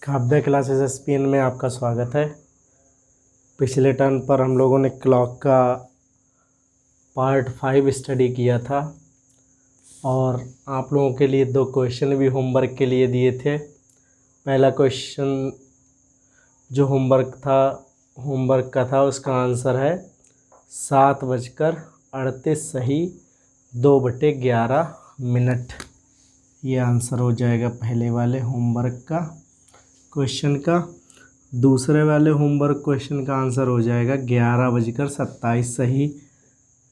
Kavya classes ESPN में आपका स्वागत है। पिछले टर्न पर हम लोगों ने क्लॉक का पार्ट 5 स्टडी किया था और आप लोगों के लिए 2 क्वेश्चन भी होमवर्क के लिए दिए थे। पहला क्वेश्चन जो होमवर्क का था उसका आंसर है 7:38 सही 2/11 ये आंसर हो जाएगा पहले वाले होमवर्क का क्वेश्चन का। दूसरे वाले होमवर्क क्वेश्चन का आंसर हो जाएगा 11:27 सही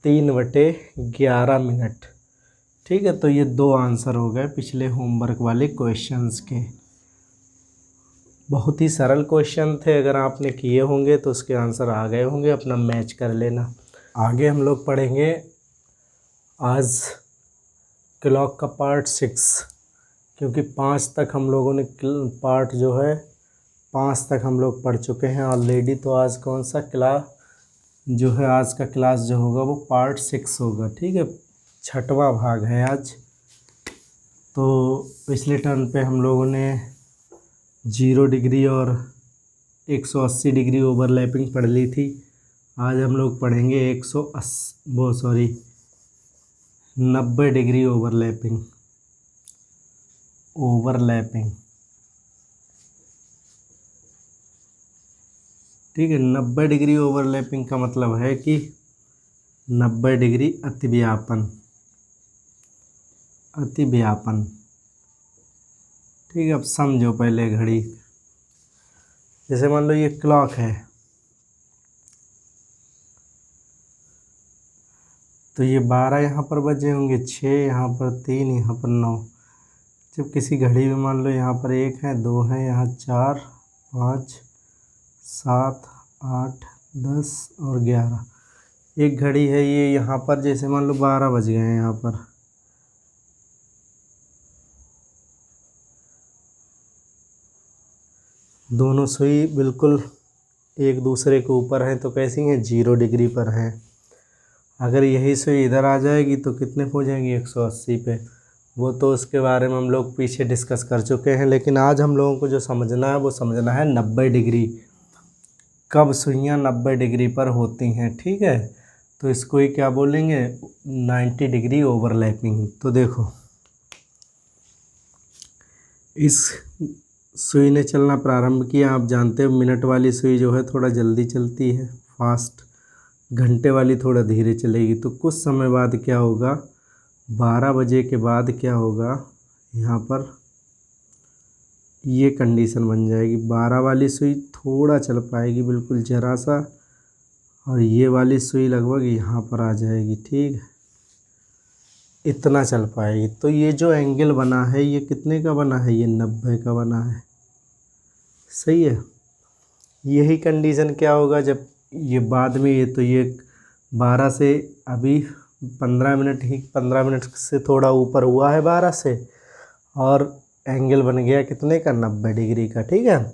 3/11। ठीक है, तो ये 2 आंसर हो गए पिछले होमवर्क वाले क्वेश्चंस के। बहुत ही सरल क्वेश्चन थे, अगर आपने किए होंगे तो उसके आंसर आ गए होंगे, अपना मैच कर लेना। आगे हम लोग पढ़ेंगे आज क्लॉक का पार्ट 6, क्योंकि 5 तक हम लोगों ने पार्ट जो है 5 तक हम लोग पढ़ चुके हैं ऑलरेडी। तो आज कौन सा क्लास जो है, आज का क्लास जो होगा वो पार्ट 6 होगा। ठीक है, 6वां भाग है आज। तो पिछले टर्न पे हम लोगों ने 0 डिग्री और 180 डिग्री ओवरलैपिंग पढ़ ली थी। आज हम लोग पढ़ेंगे 90 डिग्री ओवरलैपिंग। ठीक है, 90 डिग्री ओवरलैपिंग का मतलब है कि 90 डिग्री अतिव्यापन। ठीक है, अब समझो पहले घड़ी। जैसे मान लो ये क्लॉक है, तो ये 12 यहाँ पर बजे होंगे, 6 यहाँ पर, 3 यहाँ पर, 9। जब किसी घड़ी में मान लो यहाँ पर 1 है, 2 है, यहाँ 4, 5, 7, 8, 10 और 11 एक घड़ी है ये यहाँ पर। जैसे मान लो 12 बज गए हैं यहाँ पर, दोनों सुई बिल्कुल एक दूसरे के ऊपर हैं, तो कैसी हैं, 0 डिग्री पर हैं। अगर यही सुई इधर आ जाएगी तो कितने पे हो जाएंगी, 180 पे। वो तो उसके बारे में हम लोग पीछे डिस्कस कर चुके हैं, लेकिन आज हम लोगों को जो समझना है वो समझना है 90 डिग्री, कब सुइयाँ 90 डिग्री पर होती हैं। ठीक है, तो इसको ही क्या बोलेंगे, 90 डिग्री ओवरलैपिंग। तो देखो, इस सुई ने चलना प्रारंभ किया। आप जानते हो मिनट वाली सुई जो है थोड़ा जल्दी चलती है, फास्ट। घंटे वाली थोड़ा धीरे चलेगी। तो कुछ समय बाद क्या होगा, 12 बजे के बाद क्या होगा, यहाँ पर ये कंडीशन बन जाएगी। 12 वाली सुई थोड़ा चल पाएगी, बिल्कुल ज़रा सा, और ये वाली सुई लगभग यहाँ पर आ जाएगी। ठीक है, इतना चल पाएगी। तो ये जो एंगल बना है ये कितने का बना है, ये 90 का बना है। सही है। यही कंडीशन क्या होगा जब ये बाद में ये, तो ये 12 से अभी 15 मिनट से थोड़ा ऊपर हुआ है 12 से, और एंगल बन गया कितने का, 90 डिग्री का। ठीक है,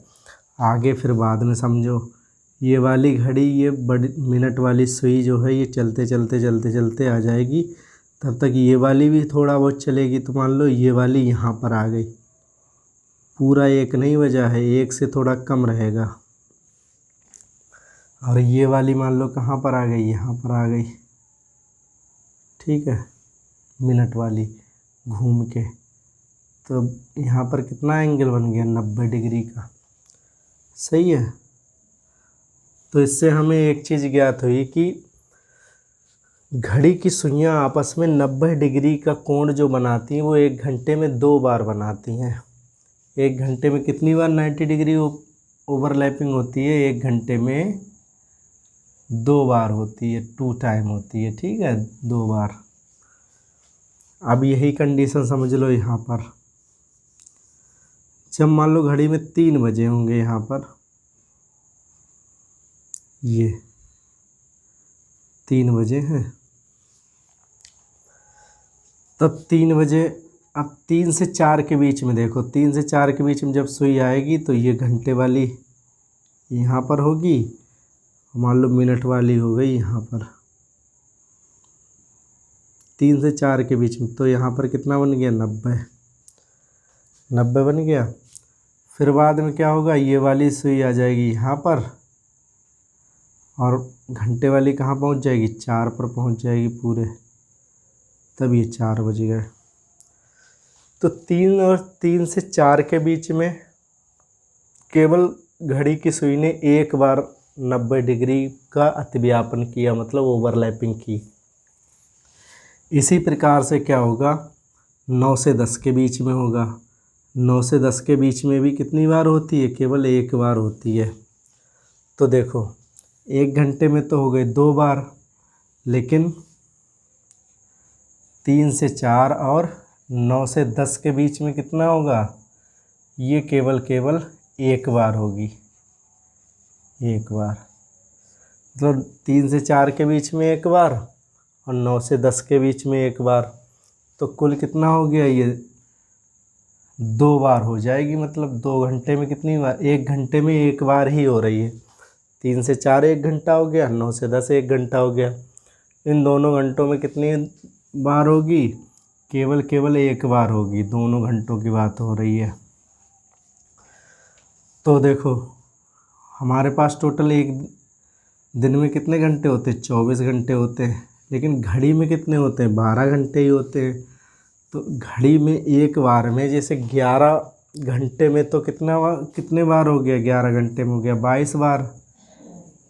आगे फिर बाद में समझो। ये वाली घड़ी, ये बड़ी मिनट वाली सुई जो है ये चलते चलते आ जाएगी। तब तक ये वाली भी थोड़ा बहुत चलेगी। तो मान लो ये वाली यहाँ पर आ गई, पूरा 1 नहीं बजा है, 1 से थोड़ा कम रहेगा। और ये वाली मान लो कहाँ पर आ गई, यहाँ पर आ गई। ठीक है, मिनट वाली घूम के, तो यहाँ पर कितना एंगल बन गया, 90 डिग्री का। सही है। तो इससे हमें एक चीज़ ज्ञात हुई कि घड़ी की सुइयाँ आपस में 90 डिग्री का कोण जो बनाती हैं वो 1 घंटे में 2 बार बनाती हैं। 1 घंटे में कितनी बार 90 डिग्री ओवरलैपिंग होती है, 1 घंटे में 2 बार होती है, 2 टाइम होती है। ठीक है, 2 बार। अब यही कंडीशन समझ लो यहाँ पर। जब मान लो घड़ी में 3 बजे होंगे, यहाँ पर ये 3 बजे हैं, तब 3 बजे, अब 3 से 4 के बीच में देखो, 3 से 4 के बीच में जब सुई आएगी तो ये घंटे वाली यहाँ पर होगी, मान लो मिनट वाली हो गई यहाँ पर। 3 से 4 के बीच में, तो यहाँ पर कितना बन गया, 90 बन गया। फिर बाद में क्या होगा, ये वाली सुई आ जाएगी यहाँ पर और घंटे वाली कहाँ पहुँच जाएगी, 4 पर पहुँच जाएगी पूरे, तब ये 4 बज गए। तो 3 और 3 से 4 के बीच में केवल घड़ी की सुई ने एक बार 90 डिग्री का अतिव्यापन किया, मतलब ओवरलैपिंग की। इसी प्रकार से क्या होगा, 9 से 10 के बीच में होगा। 9 से 10 के बीच में भी कितनी बार होती है, केवल एक बार होती है। तो देखो 1 घंटे में तो हो गए 2 बार, लेकिन 3 से 4 और 9 से 10 के बीच में कितना होगा, ये केवल एक बार होगी, एक बार। मतलब 3 से 4 के बीच में एक बार और 9 से 10 के बीच में एक बार, तो कुल कितना हो गया, ये 2 बार हो जाएगी। मतलब 2 घंटे में कितनी बार, 1 घंटे में एक बार ही हो रही है। 3 से 4 1 घंटा हो गया, 9 से 10 1 घंटा हो गया। इन दोनों घंटों में कितनी बार होगी, केवल एक बार होगी। दोनों घंटों की बात हो रही है। तो देखो हमारे पास टोटल एक दिन में कितने घंटे होते हैं, 24 घंटे होते हैं, लेकिन घड़ी में कितने होते हैं, 12 घंटे ही होते हैं। तो घड़ी में एक बार में जैसे 11 घंटे में तो कितने बार हो गया, 11 घंटे में हो गया 22 बार,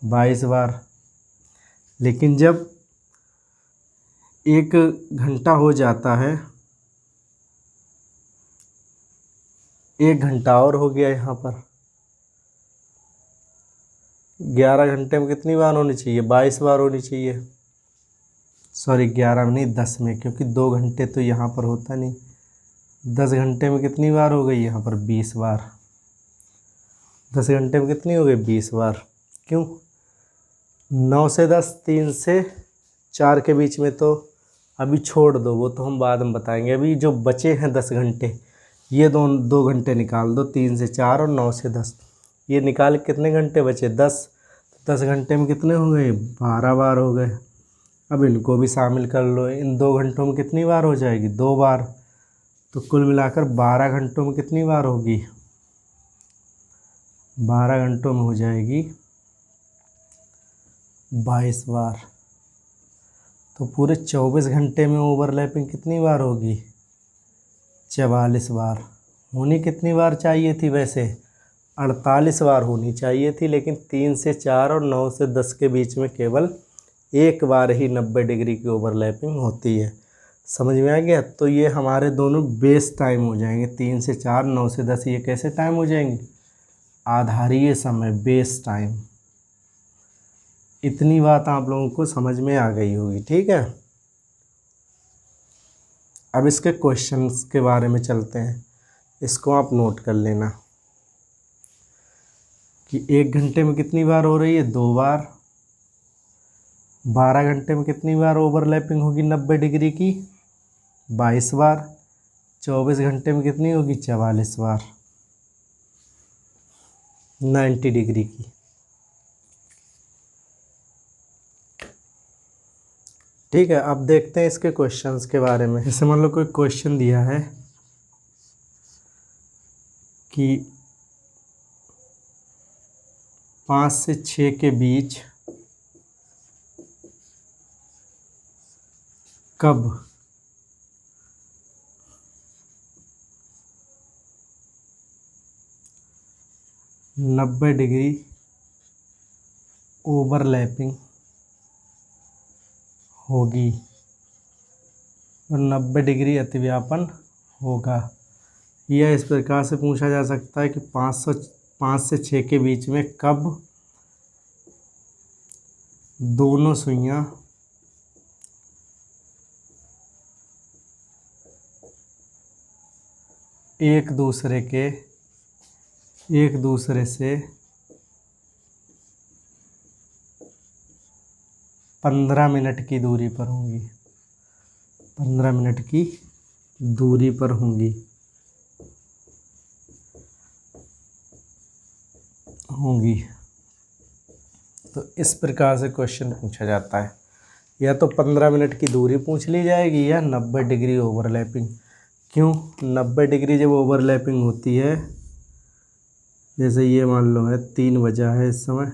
22 बार। लेकिन जब 1 घंटा हो जाता है, 1 घंटा और हो गया यहाँ पर, 11 घंटे में कितनी बार होनी चाहिए, 22 बार होनी चाहिए। सॉरी 11 में नहीं, 10 में, क्योंकि 2 घंटे तो यहाँ पर होता नहीं। 10 घंटे में कितनी बार हो गई यहाँ पर, 20 बार। 10 घंटे में कितनी हो गई, 20 बार। क्यों, 9 से 10, 3 से 4 के बीच में तो अभी छोड़ दो, वो तो हम बाद में बताएंगे। अभी जो बचे हैं 10 घंटे, ये 2 घंटे निकाल दो, 3 से 4 और 9 से 10, ये निकाल कितने घंटे बचे, 10। 10 घंटे में कितने हो गए, 12 बार हो गए। अब इनको भी शामिल कर लो, इन 2 घंटों में कितनी बार हो जाएगी, 2 बार। तो कुल मिलाकर 12 घंटों में कितनी बार होगी, 12 घंटों में हो जाएगी 22 बार। तो पूरे 24 घंटे में ओवरलैपिंग कितनी बार होगी, 44 बार। होनी कितनी बार चाहिए थी वैसे, 48 बार होनी चाहिए थी, लेकिन 3 से 4 और 9 से 10 के बीच में केवल एक बार ही 90 डिग्री की ओवरलैपिंग होती है। समझ में आ गया। तो ये हमारे दोनों बेस टाइम हो जाएंगे, 3 से 4 9 से 10, ये कैसे टाइम हो जाएंगे, आधारीय समय, बेस टाइम। इतनी बात आप लोगों को समझ में आ गई होगी, ठीक है। अब इसके क्वेश्चंस के बारे में चलते हैं, इसको आप नोट कर लेना कि 1 घंटे में कितनी बार हो रही है, 2 बार। 12 घंटे में कितनी बार ओवरलैपिंग होगी 90 डिग्री की, 22 बार। 24 घंटे में कितनी होगी, 44 बार 90 डिग्री की। ठीक है, अब देखते हैं इसके क्वेश्चंस के बारे में। जैसे मान लो कोई क्वेश्चन दिया है कि 5 से 6 के बीच कब नब्बे डिग्री ओवरलैपिंग होगी और 90 डिग्री अतिव्यापन होगा। यह इस प्रकार से पूछा जा सकता है कि 5 से 6 के बीच में कब दोनों सुइयां एक दूसरे से 15 मिनट की दूरी पर होंगी, 15 मिनट की दूरी पर होंगी तो इस प्रकार से क्वेश्चन पूछा जाता है। या तो 15 मिनट की दूरी पूछ ली जाएगी या 90 डिग्री ओवरलैपिंग। क्यों, 90 डिग्री जब ओवरलैपिंग होती है जैसे ये मान लो है 3 बजा है इस समय,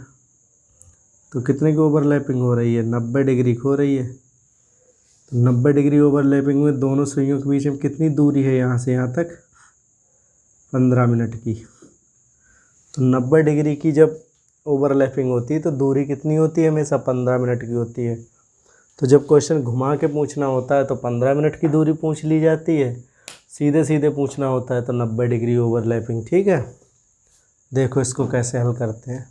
तो कितने की ओवरलैपिंग हो रही है, 90 डिग्री की हो रही है। तो 90 डिग्री ओवरलैपिंग में दोनों सुइयों के बीच में कितनी दूरी है यहाँ से यहाँ तक, 15 मिनट की। तो 90 डिग्री की जब ओवरलैपिंग होती है तो दूरी कितनी होती है, हमेशा 15 मिनट की होती है। तो जब क्वेश्चन घुमा के पूछना होता है तो 15 मिनट की दूरी पूछ ली जाती है, सीधे सीधे पूछना होता है तो 90 डिग्री ओवरलैपिंग। ठीक है, देखो इसको कैसे हल करते हैं।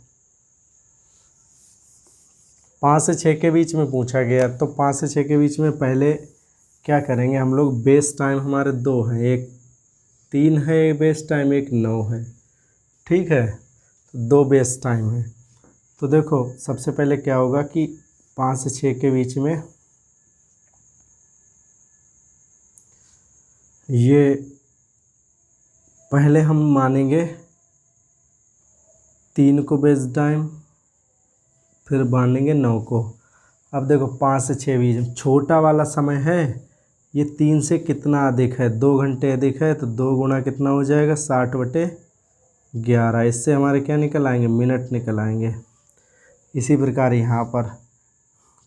5 से 6 के बीच में पूछा गया, तो 5 से 6 के बीच में पहले क्या करेंगे हम लोग, बेस टाइम हमारे 2 हैं, एक 3 है बेस टाइम, एक 9 है। ठीक है, तो 2 बेस टाइम है। तो देखो सबसे पहले क्या होगा कि 5 से 6 के बीच में ये पहले हम मानेंगे 3 को बेस टाइम, फिर मानेंगे 9 को। अब देखो 5 से 6 बीच छोटा वाला समय है, ये 3 से कितना अधिक है, 2 घंटे अधिक है, तो 2 गुणा कितना हो जाएगा, 60/11। इससे हमारे क्या निकल आएंगे, मिनट निकल आएंगे। इसी प्रकार यहाँ पर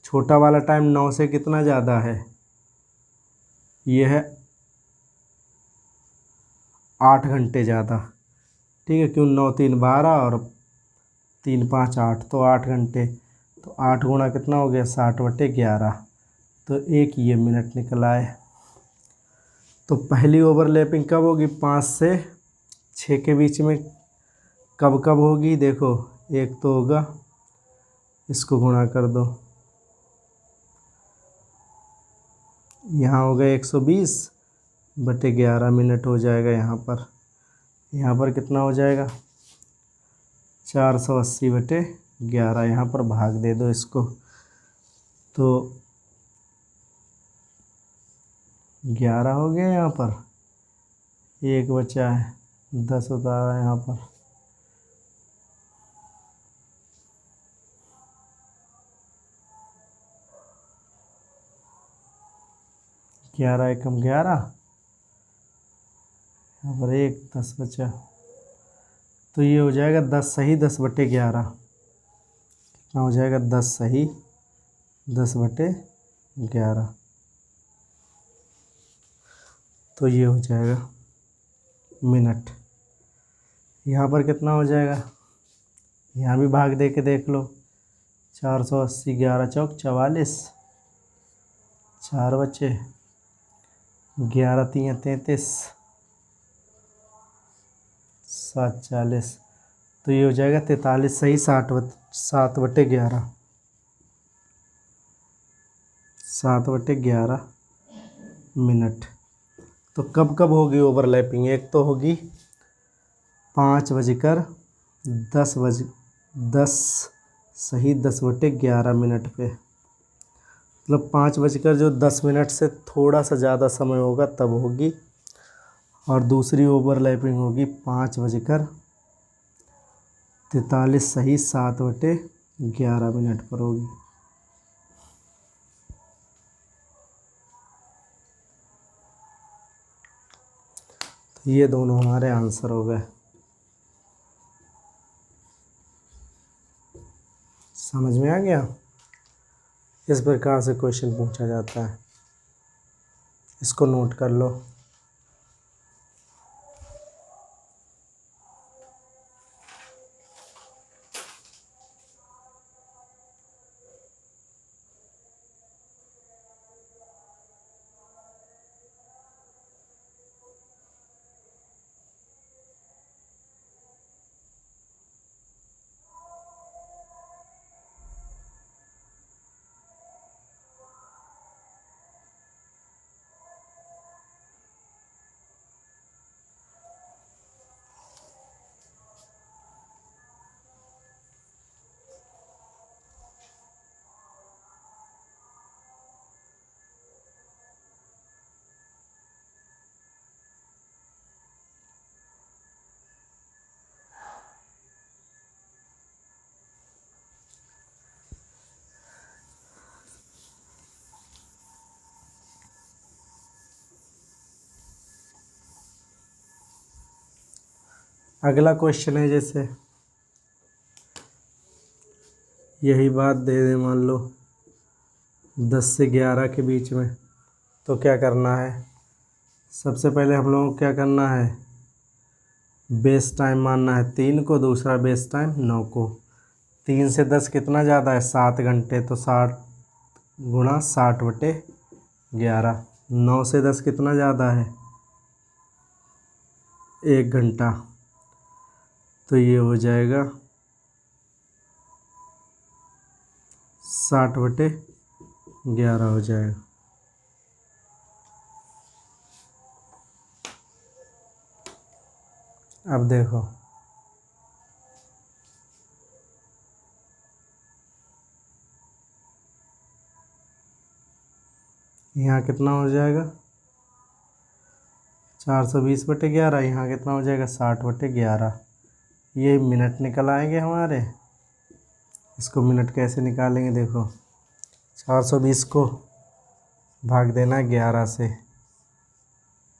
छोटा वाला टाइम 9 से कितना ज़्यादा है, ये है 8 घंटे ज़्यादा। ठीक है, क्यों, 9 3 12 और 3 5 8, तो 8 घंटे। तो 8 गुणा कितना हो गया, 60/11। तो एक ये मिनट निकल आए। तो पहली ओवरलैपिंग कब होगी, 5 से 6 के बीच में कब कब होगी, देखो एक तो होगा, इसको गुणा कर दो, यहाँ हो गया 120/11 मिनट हो जाएगा। यहाँ पर कितना हो जाएगा, 480/11। यहाँ पर भाग दे दो इसको, तो 11 हो गया। यहाँ पर 1 बचा है, 10 उतारा है यहाँ पर। ग्यारह एकम 11, यहाँ पर 1 10 बचा, तो ये हो जाएगा 10 सही 10/11। कितना हो जाएगा, 10 सही 10/11। तो ये हो जाएगा मिनट। यहाँ पर कितना हो जाएगा, यहाँ भी भाग दे के देख लो, 480, 11 चौक 44, 4 बचे, 11 3 33, 7 40। तो ये हो जाएगा 43 सही 7/11, 7/11 मिनट। तो कब कब होगी ओवरलैपिंग, एक तो होगी 5:10 सही 10/11 मिनट पे, मतलब 5:10 से थोड़ा सा ज़्यादा समय होगा तब होगी। और दूसरी ओवरलैपिंग होगी 5:43 सही 7/11 मिनट पर होगी। तो ये दोनों हमारे आंसर हो गए। समझ में आ गया, इस प्रकार से क्वेश्चन पूछा जाता है, इसको नोट कर लो। अगला क्वेश्चन है जैसे यही बात दे दे मान लो 10 से 11 के बीच में, तो क्या करना है? सबसे पहले हम लोगों को क्या करना है? बेस टाइम मानना है 3 को, दूसरा बेस टाइम 9 को। 3 से 10 कितना ज़्यादा है? 7 घंटे, तो 60 गुणा 60/11। 9 से 10 कितना ज़्यादा है? 1 घंटा, तो ये हो जाएगा 60/11 हो जाएगा। अब देखो यहाँ कितना हो जाएगा? 420/11। यहाँ कितना हो जाएगा? 60/11। ये मिनट निकल आएंगे हमारे। इसको मिनट कैसे निकालेंगे? देखो 420 को भाग देना 11 से,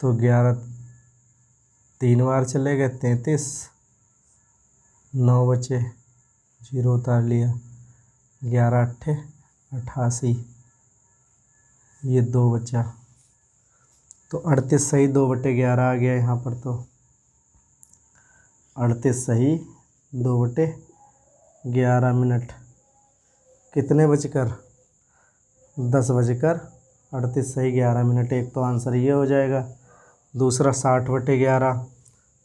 तो 11 3 बार चले गए 33, 9 बचे, 0 उतार लिया, 11 अट्ठे 88, ये 2 बचा, तो 38 सही 2/11 आ गया यहाँ पर। तो 38 सही 2/11 मिनट कितने बजकर? 10 बजकर 38 सही 11 मिनट। एक तो आंसर ये हो जाएगा। दूसरा 60/11।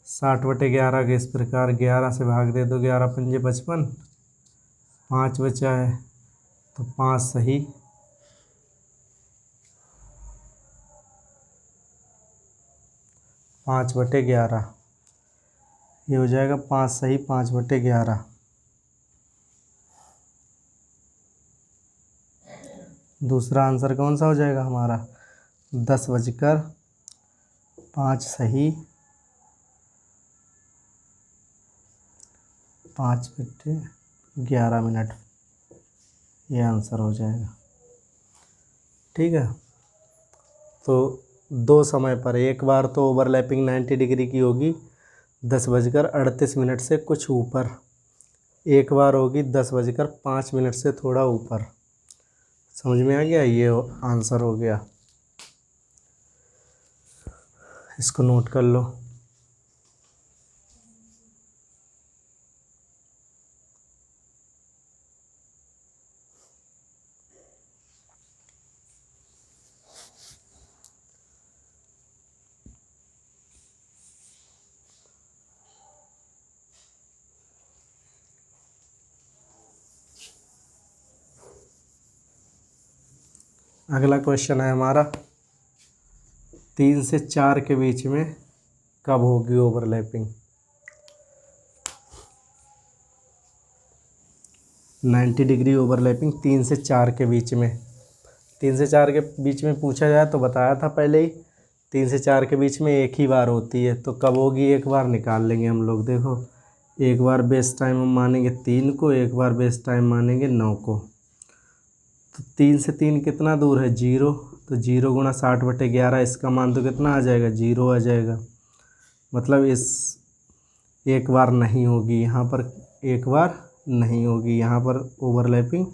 60/11 के इस प्रकार 11 से भाग दे दो, 11 पंजे 55, 5 बचा है, तो 5 सही 5/11। ये हो जाएगा 5 सही 5/11। दूसरा आंसर कौन सा हो जाएगा हमारा? 10 बजकर 5 सही 5/11 मिनट। ये आंसर हो जाएगा। ठीक है, तो 2 समय पर, एक बार तो ओवरलैपिंग 90 डिग्री की होगी 10 बजकर 38 मिनट से कुछ ऊपर, एक बार होगी 10 बजकर 5 मिनट से थोड़ा ऊपर। समझ में आ गया? ये आंसर हो गया। इसको नोट कर लो। अगला क्वेश्चन है हमारा 3 से 4 के बीच में कब होगी ओवरलैपिंग? 90 डिग्री ओवरलैपिंग 3 से 4 के बीच में। 3 से 4 के बीच में पूछा जाए तो बताया था पहले ही, 3 से 4 के बीच में एक ही बार होती है, तो कब होगी? एक बार निकाल लेंगे हम लोग। देखो एक बार बेस टाइम हम मानेंगे 3 को, एक बार बेस टाइम मानेंगे 9 को। तो 3 से 3 कितना दूर है? 0, तो 0 गुणा 60/11, इसका मान तो कितना आ जाएगा? 0 आ जाएगा। मतलब इस एक बार नहीं होगी यहाँ पर, एक बार नहीं होगी यहाँ पर, ओवरलैपिंग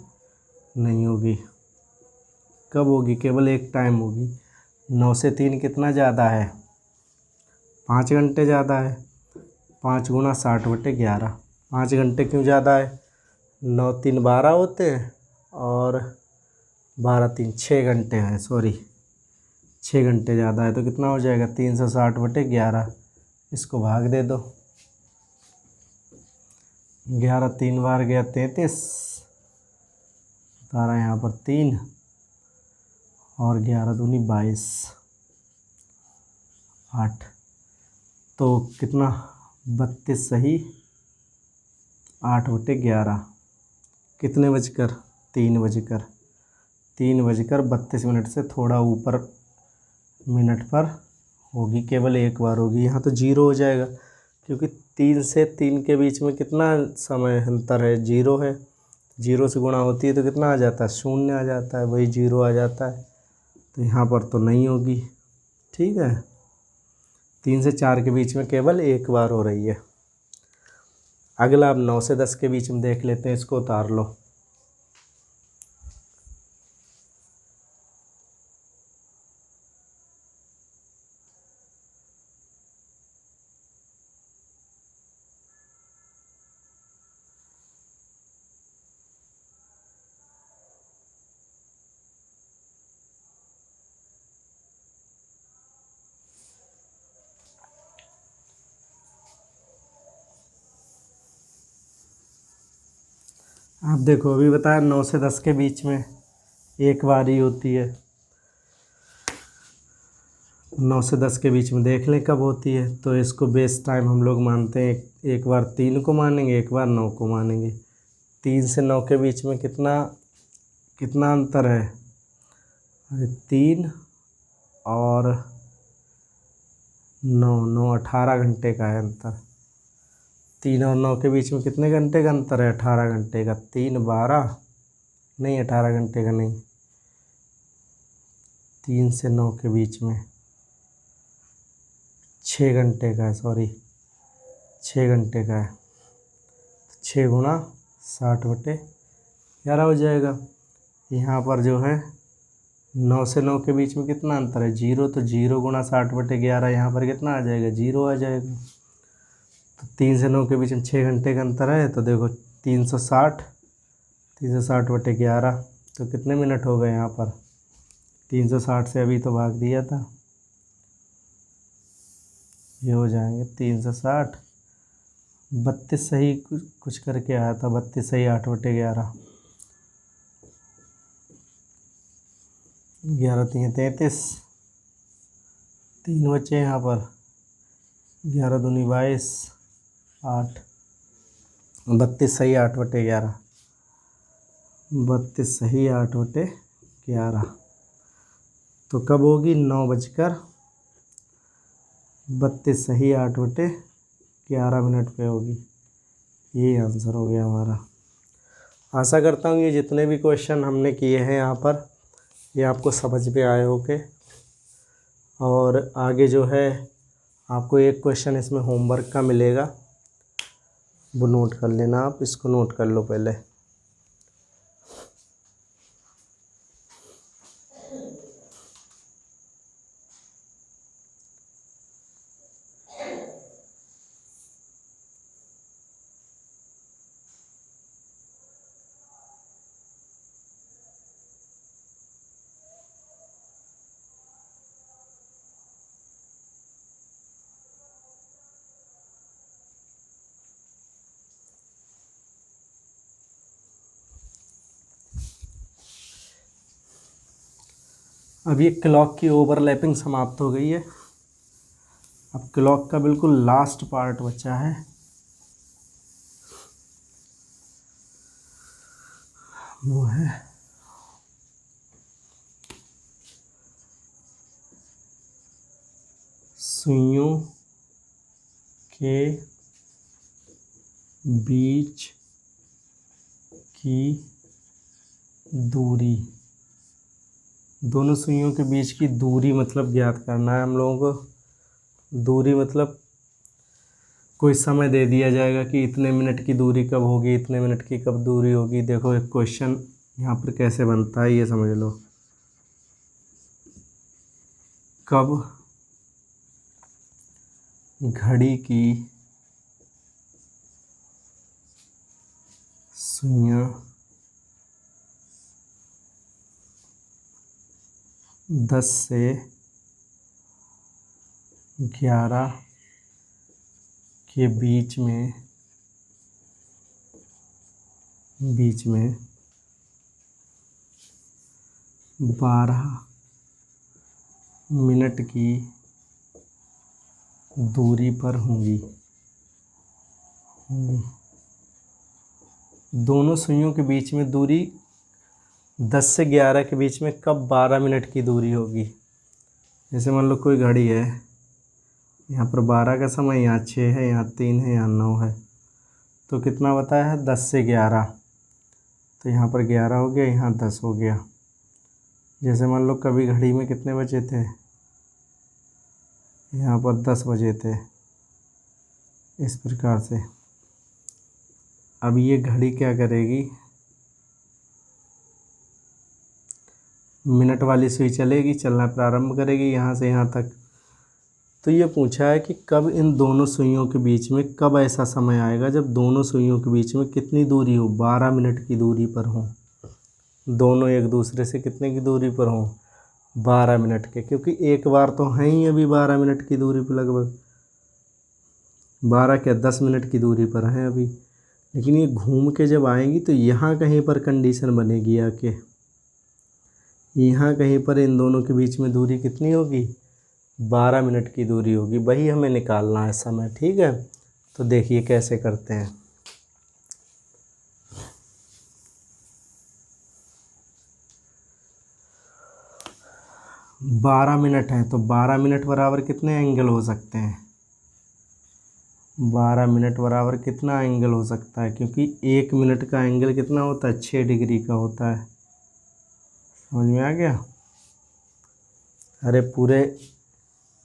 नहीं होगी। कब होगी? केवल एक टाइम होगी। 9 से 3 कितना ज़्यादा है? 5 घंटे ज़्यादा है। 5 गुणा 60/11। 5 घंटे क्यों ज़्यादा है? 9 3 12 होते हैं, और 12 3 6 घंटे हैं, सॉरी 6 घंटे ज़्यादा है। तो कितना हो जाएगा? 360/11। इसको भाग दे दो, 11 3 बार गया 33, 12 यहाँ पर 3, और 11 दूनी 22, 8, तो कितना? 32 सही 8/11। कितने बजकर? 3 बजकर 32 मिनट से थोड़ा ऊपर मिनट पर होगी, केवल एक बार होगी। यहाँ तो 0 हो जाएगा, क्योंकि 3 से 3 के बीच में कितना समय अंतर है? 0 है। 0 से गुणा होती है तो कितना आ जाता है? 0 आ जाता है, वही 0 आ जाता है। तो यहाँ पर तो नहीं होगी। ठीक है, 3 से 4 के बीच में केवल एक बार हो रही है। अगला अब 9 से 10 के बीच में देख लेते हैं, इसको उतार लो। आप देखो अभी बताया 9 से 10 के बीच में एक बारी होती है, 9 से 10 के बीच में देख लें कब होती है। तो इसको बेस टाइम हम लोग मानते हैं, एक बार 3 को मानेंगे, एक बार 9 को मानेंगे। 3 से 9 के बीच में कितना कितना अंतर है? अरे 3 और 9 18 घंटे का है अंतर। 3 और 9 के बीच में कितने घंटे का अंतर है? 18 घंटे का। 3 12 नहीं, 18 घंटे का नहीं, 3 से 9 के बीच में 6 घंटे का है, सॉरी 6 घंटे का है। 6 गुणा 60/11 हो जाएगा। यहाँ पर जो है 9 से 9 के बीच में कितना अंतर है? 0, तो 0 गुणा 60/11 यहाँ पर कितना आ जाएगा? 0 आ जाएगा। तो 3 से 9 के बीच में 6 घंटे का अंतर है, तो देखो 360 360/11, तो कितने मिनट हो गए यहाँ पर? 360 से अभी तो भाग दिया था, ये हो जाएंगे 360, 32 सही कुछ करके आया था, 32 सही 8/11, 11 3 33, 3 बचे यहाँ पर, 11 दूनी 22, 8, 32 सही 8/11, 32 सही 8/11। तो कब होगी? 9:32 सही 8/11 मिनट पे होगी। यही आंसर हो गया हमारा। आशा करता हूँ ये जितने भी क्वेश्चन हमने किए हैं यहाँ पर, ये आपको समझ में आए होंगे। और आगे जो है आपको एक क्वेश्चन इसमें होमवर्क का मिलेगा, वो नोट कर लेना, आप इसको नोट कर लो पहले। अब ये क्लॉक की ओवरलैपिंग समाप्त हो गई है। अब क्लॉक का बिल्कुल लास्ट पार्ट बचा है, वो है सुइयों के बीच की दूरी। दोनों सुइयों के बीच की दूरी मतलब ज्ञात करना है हम लोगों को। दूरी मतलब कोई समय दे दिया जाएगा कि इतने मिनट की दूरी कब होगी, इतने मिनट की कब दूरी होगी। देखो एक क्वेश्चन यहाँ पर कैसे बनता है ये समझ लो। कब घड़ी की सुइयां 10 से 11 के बीच में 12 मिनट की दूरी पर होंगी। दोनों सुइयों के बीच में दूरी 10 से 11 के बीच में कब 12 मिनट की दूरी होगी। जैसे मान लो कोई घड़ी है, यहाँ पर 12 का समय, यहाँ 6 है, यहाँ 3 है, यहाँ 9 है, तो कितना बताया है? 10 से 11, तो यहाँ पर 11 हो गया, यहाँ 10 हो गया। जैसे मान लो कभी घड़ी में कितने बजे थे? यहाँ पर 10 बजे थे। इस प्रकार से अब ये घड़ी क्या करेगी, मिनट वाली सुई चलेगी, चलना प्रारंभ करेगी यहाँ से यहाँ तक। तो ये पूछा है कि कब इन दोनों सुइयों के बीच में, कब ऐसा समय आएगा जब दोनों सुइयों के बीच में कितनी दूरी हो, 12 मिनट की दूरी पर हो। दोनों एक दूसरे से कितने की दूरी पर हो, 12 मिनट के, क्योंकि एक बार तो हैं ही अभी 12 मिनट की दूरी पर, लगभग 12 क्या 10 मिनट की दूरी पर हैं अभी। लेकिन ये घूम के जब आएंगी तो यहाँ कहीं पर कंडीशन बनेगी आके, यहाँ कहीं पर इन दोनों के बीच में दूरी कितनी होगी, 12 मिनट की दूरी होगी। वही हमें निकालना है समय। ठीक है, तो देखिए कैसे करते हैं। 12 मिनट है तो 12 मिनट बराबर कितने एंगल हो सकते हैं, 12 मिनट बराबर कितना एंगल हो सकता है, क्योंकि 1 मिनट का एंगल कितना होता है, 6 डिग्री का होता है। समझ में आ गया। अरे पूरे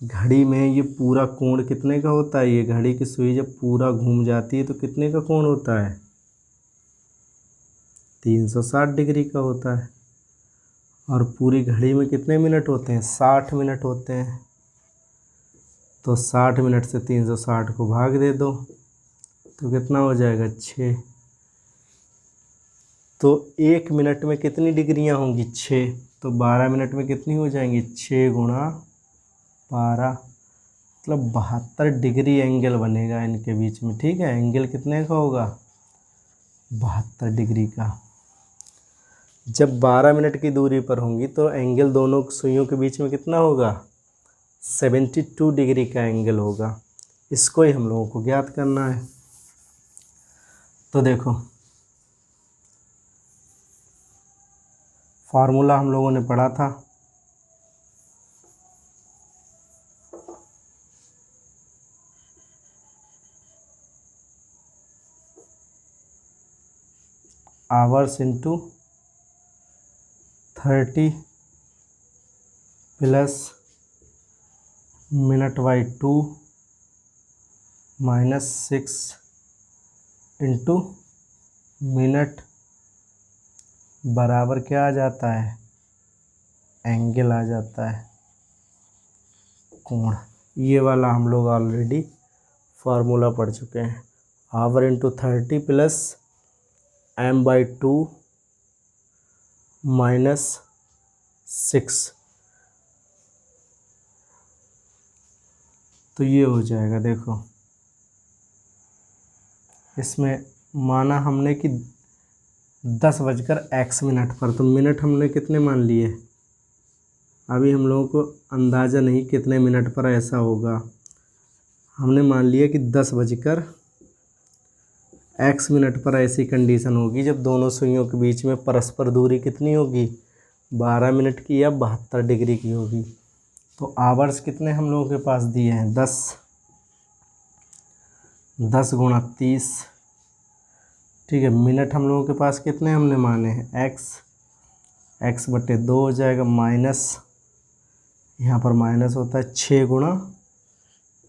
घड़ी में ये पूरा कोण कितने का होता है, ये घड़ी की सुई जब पूरा घूम जाती है तो कितने का कोण होता है, 360 डिग्री का होता है। और पूरी घड़ी में कितने मिनट होते हैं, 60 मिनट होते हैं। तो 60 मिनट से 360 को भाग दे दो तो कितना हो जाएगा, 6। तो 1 मिनट में कितनी डिग्रियां होंगी, 6। तो 12 मिनट में कितनी हो जाएंगी, 6 गुणा 12, मतलब 72 डिग्री एंगल बनेगा इनके बीच में। ठीक है, एंगल कितने का होगा, 72 डिग्री का। जब 12 मिनट की दूरी पर होंगी तो एंगल दोनों सुइयों के बीच में कितना होगा, 72 डिग्री का एंगल होगा। इसको ही हम लोगों को ज्ञात करना है। तो देखो फार्मूला हम लोगों ने पढ़ा था, hours into 30 plus minute by 2 minus 6 into minute बराबर क्या आ जाता है, एंगल आ जाता है, कोण। ये वाला हम लोग ऑलरेडी फार्मूला पढ़ चुके हैं। Our into 30 plus m/2 minus 6, तो ये हो जाएगा। देखो इसमें माना हमने कि 10 बजकर x मिनट पर, तो मिनट हमने कितने मान लिए, अभी हम लोगों को अंदाज़ा नहीं कितने मिनट पर ऐसा होगा। हमने मान लिया कि 10 बजकर x मिनट पर ऐसी कंडीशन होगी जब दोनों सुइयों के बीच में परस्पर दूरी कितनी होगी, 12 मिनट की या 72 डिग्री की होगी। तो आवर्स कितने हम लोगों के पास दिए हैं, 10 गुणा 30। ठीक है, मिनट हम लोगों के पास कितने हमने माने हैं, x/2 हो जाएगा, माइनस यहाँ पर माइनस होता है 6 गुणा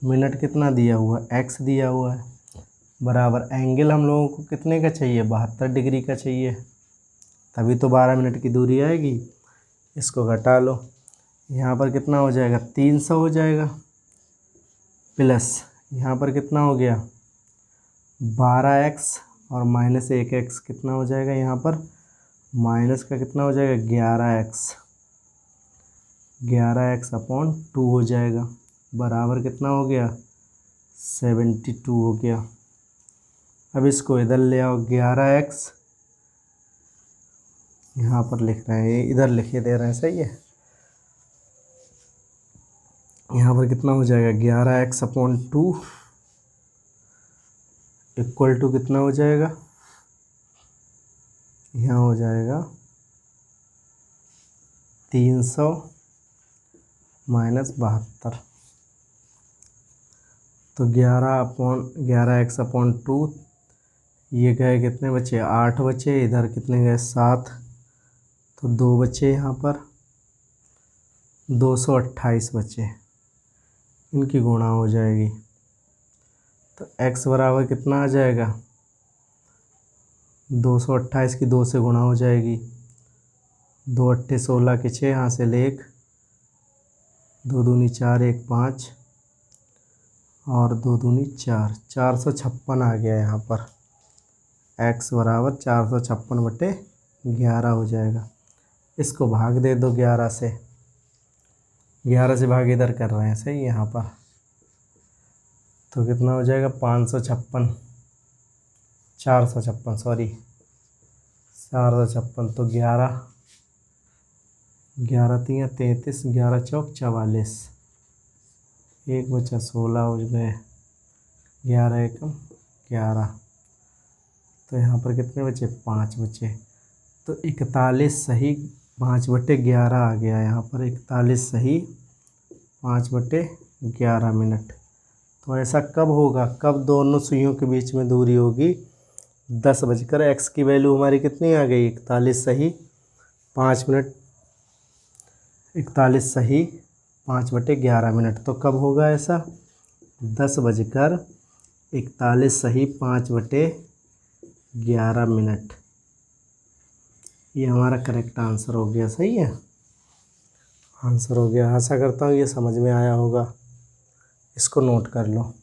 मिनट कितना दिया हुआ है, x दिया हुआ है, बराबर एंगल हम लोगों को कितने का चाहिए, 72 डिग्री का चाहिए, तभी तो 12 मिनट की दूरी आएगी। इसको घटा लो, यहाँ पर कितना हो जाएगा, 300 हो जाएगा, प्लस यहाँ पर कितना हो गया, 12x और माइनस 1x कितना हो जाएगा, यहाँ पर माइनस का कितना हो जाएगा, 11x/2 हो जाएगा, बराबर कितना हो गया, 72 हो गया। अब इसको इधर ले आओ, 11x यहाँ पर लिख रहे हैं, इधर लिखे दे रहे हैं, सही है। यहाँ पर कितना हो जाएगा, 11x/2 इक्वल टू कितना हो जाएगा, यहाँ हो जाएगा 300 माइनस 72। तो 11x/2, ये गए कितने बचे, 8 बचे, इधर कितने गए, 7, तो 2 बचे, यहाँ पर 228 बचे, इनकी गुणा हो जाएगी। तो x बराबर कितना आ जाएगा, 228 की 2 से गुणा हो जाएगी, 2 अट्ठे 16 के 6 हासिल 1, 2 दूनी 4 1 5 और 2 दूनी 4, 456 आ गया यहाँ पर। x बराबर 456/11 हो जाएगा। इसको भाग दे दो 11 से, 11 से भाग इधर कर रहे हैं सही यहाँ पर, तो कितना हो जाएगा 556, 456 सॉरी 456, तो 11 11 3 33, 11 चौक 44, 1 बचा 16 हो गए, 11 एकम 11, तो यहाँ पर कितने बचे 5 बचे, तो 41 सही 5/11 आ गया यहाँ पर, 41 सही 5/11 मिनट। तो ऐसा कब होगा, कब दोनों सुइयों के बीच में दूरी होगी 10 बजकर, एक्स की वैल्यू हमारी कितनी आ गई 41 सही 5 मिनट, 41 सही 5/11 मिनट। तो कब होगा ऐसा 10:41 सही 5/11 मिनट। ये हमारा करेक्ट आंसर हो गया, सही है आंसर हो गया। आशा करता हूँ ये समझ में आया होगा, इसको नोट कर लो।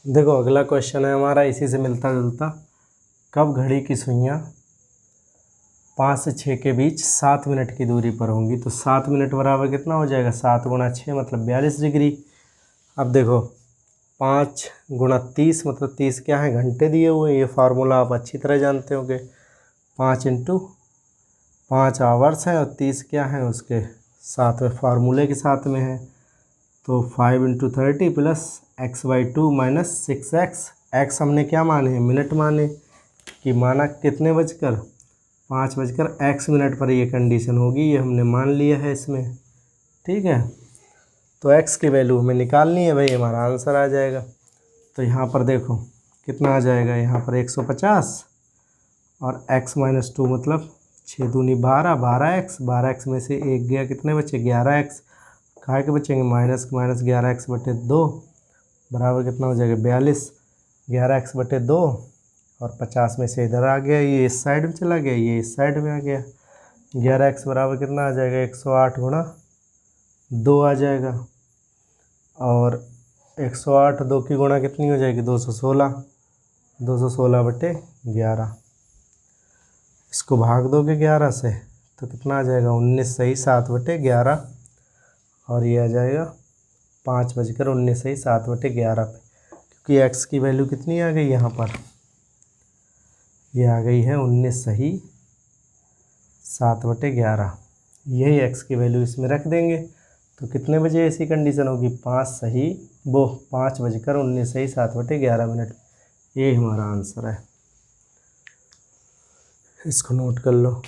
देखो अगला क्वेश्चन है हमारा इसी से मिलता जुलता, कब घड़ी की सुइयाँ 5 से 6 के बीच 7 मिनट की दूरी पर होंगी। तो 7 मिनट बराबर कितना हो जाएगा 7 गुणा 6 मतलब 42 डिग्री। अब देखो 5 गुणा 30 मतलब 30 क्या है घंटे दिए हुए, ये फार्मूला आप अच्छी तरह जानते होंगे। 5 × 5 आवर्स है और 30 क्या है उसके साथ में फार्मूले के साथ में है, तो 5 × 30 plus x/2 minus 6x। x हमने क्या माने हैं मिनट माने, कि माना कितने बजकर 5 बजकर x मिनट पर ये कंडीशन होगी, ये हमने मान लिया है इसमें, ठीक है। तो x की वैल्यू हमें निकालनी है भाई, हमारा आंसर आ जाएगा। तो यहाँ पर देखो कितना आ जाएगा, यहाँ पर 150 और x-2 मतलब 6 दूनी 12, 12x, 12x में से 1 गया, कितने बचे 11x, कहाँ के बचेंगे -11x/2 बराबर कितना हो जाएगा 42, 11x/2 और 50 में से इधर आ गया, ये इस साइड में चला गया, ये इस साइड में आ गया, 11x बराबर कितना आ जाएगा 108 गुणा 2 आ जाएगा, और 108 2 की गुणा कितनी हो जाएगी 216, 216/11। इसको भाग दोगे 11 से तो कितना आ जाएगा 19 सही 7/11, और ये आ जाएगा 5:19 सही 7/11 पे, क्योंकि x की वैल्यू कितनी आ गई यहाँ पर, ये आ गई है 19 सही 7/11। यही x की वैल्यू इसमें रख देंगे तो कितने बजे ऐसी कंडीशन होगी 5:19 सही 7/11 मिनट। ये हमारा आंसर है, इसको नोट कर लो।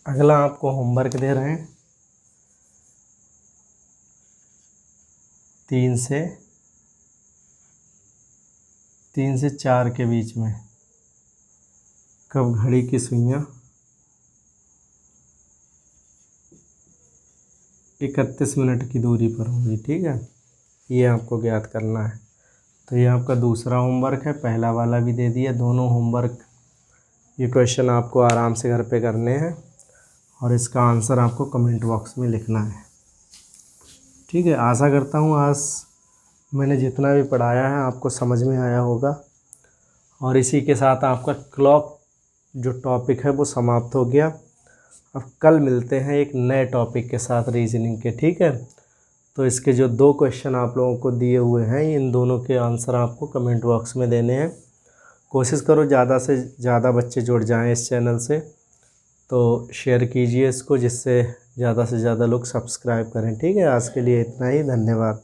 अगला आपको होमवर्क दे रहे हैं 3 से 4 के बीच में कब घड़ी की सुइयाँ 31 मिनट की दूरी पर होंगी, ठीक है, ये आपको ज्ञात करना है। तो ये आपका दूसरा होमवर्क है, पहला वाला भी दे दिया, दोनों होमवर्क ये क्वेश्चन आपको आराम से घर पे करने हैं और इसका आंसर आपको कमेंट बॉक्स में लिखना है। ठीक है, आशा करता हूँ आज मैंने जितना भी पढ़ाया है आपको समझ में आया होगा। और इसी के साथ आपका क्लॉक जो टॉपिक है वो समाप्त हो गया। अब कल मिलते हैं एक नए टॉपिक के साथ रीजनिंग के। ठीक है, तो इसके जो 2 क्वेश्चन आप लोगों को दिए हुए हैं, इन दोनों के आंसर आपको कमेंट बॉक्स में देने हैं। कोशिश करो ज़्यादा से ज़्यादा बच्चे जुड़ जाएं इस चैनल से, तो शेयर कीजिए इसको, जिससे ज़्यादा से ज़्यादा लोग सब्सक्राइब करें। ठीक है, आज के लिए इतना ही, धन्यवाद।